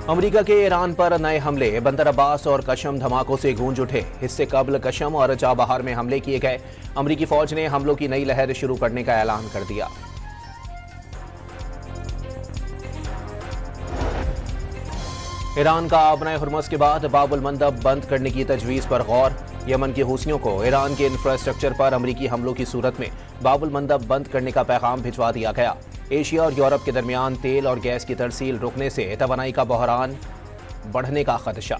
America के Iran पर नए हमले, बंदर अब्बास और कशम धमाकों से गूंज उठे। इससे कबल कशम और चाबहार में हमले किए गए। अमेरिकी फौज ने हमलों की नई लहर शुरू करने का ऐलान कर दिया। ईरान का आबनाए हुर्मुज़ के बाद बाबुल मंदब बंद करने की तजवीज़ पर गौर। यमन के हूसियों को ईरान के इंफ्रास्ट्रक्चर पर अमेरिकी हमलों की सूरत में बाबुल मंदब बंद करने का पैगाम भिजवा दिया गया। एशिया और यूरोप के दरमियान तेल और गैस की तरसील रुकने से तवानाई का बहरान बढ़ने का खदशा।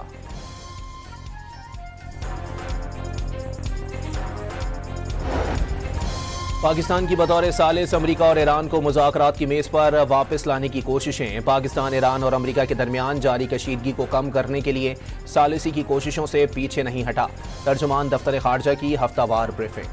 पाकिस्तान की बतौर सालिस अमेरिका और ईरान को मुज़ाकरात की मेज़ पर वापस लाने की कोशिशें। पाकिस्तान, ईरान और अमेरिका के दरमियान जारी कशीदगी को कम करने के लिए सालिसी की कोशिशों से पीछे नहीं हटा। तर्जुमान दफ्तर खारजा की हफ्तावार ब्रीफिंग।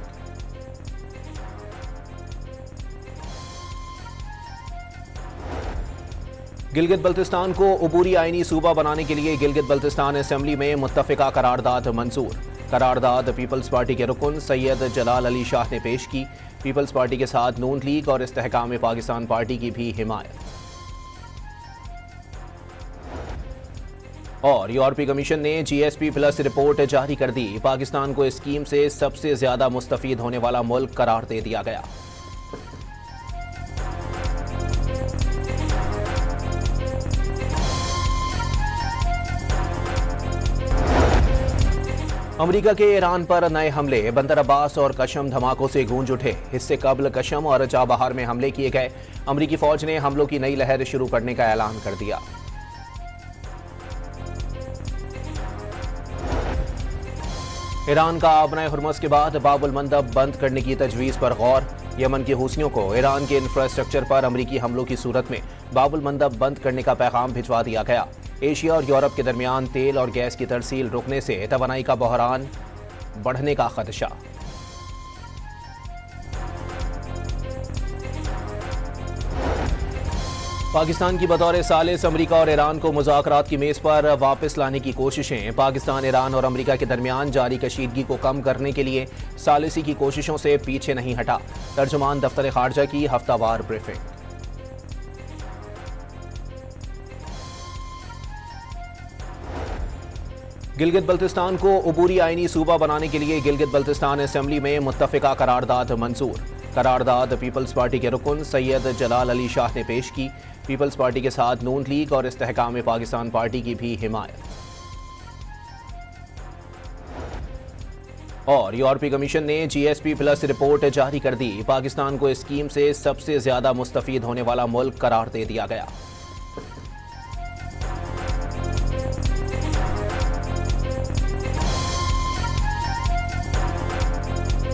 गिलगित बल्तिस्तान को अबूरी आईनी सूबा बनाने के लिए गिलगित बल्तिस्तान असेंबली में मुत्तफ़िका करारदाद मंजूर। करारदाद पीपल्स पार्टी के रुकन सैयद जलाल अली शाह ने पेश की। पीपल्स पार्टी के साथ नून लीग और इस्तेहकाम पाकिस्तान पार्टी की भी हिमायत। और यूरोपीय कमीशन ने GSP प्लस रिपोर्ट जारी कर दी। पाकिस्तान को इस स्कीम से सबसे ज्यादा मुस्तफीद होने वाला मुल्क करार दे दिया गया। अमेरिका के ईरान पर नए हमले, बंदर अब्बास और कशम धमाकों से गूंज उठे। इससे कबल कशम और चाबहार में हमले किए गए। अमेरिकी फौज ने हमलों की नई लहर शुरू करने का ऐलान कर दिया। ईरान का आबनाए हुर्मुज़ के बाद बाबुल मंदब बंद करने की तजवीज़ पर गौर। यमन के हूसियों को ईरान के इंफ्रास्ट्रक्चर पर अमेरिकी हमलों की सूरत में बाबुल मंदब बंद करने का पैगाम भिजवा दिया गया। एशिया और यूरोप के दरमियान तेल और गैस की तरसील रुकने से तवानाई का बहरान बढ़ने का खदशा। पाकिस्तान की बतौर सालिस अमेरिका और ईरान को मुज़ाकरात की मेज़ पर वापस लाने की कोशिशें। पाकिस्तान, ईरान और अमेरिका के दरमियान जारी कशीदगी को कम करने के लिए सालिसी की कोशिशों से पीछे नहीं हटा। तर्जुमान दफ्तर खारजा की हफ्तावार ब्रीफिंग। गिलगित बल्तिस्तान को अबूरी आईनी सूबा बनाने के लिए गिलगित बल्तिस्तान असेंबली में मुत्तफ़िका करारदाद मंजूर। करारदाद पीपल्स पार्टी के रुकन सैयद जलाल अली शाह ने पेश की। पीपल्स पार्टी के साथ नून लीग और इस्तेहकाम पाकिस्तान पार्टी की भी हिमायत। और यूरोपीय कमीशन ने GSP प्लस रिपोर्ट जारी कर दी। पाकिस्तान को इस स्कीम से सबसे ज्यादा मुस्तफीद होने वाला मुल्क करार दे दिया गया।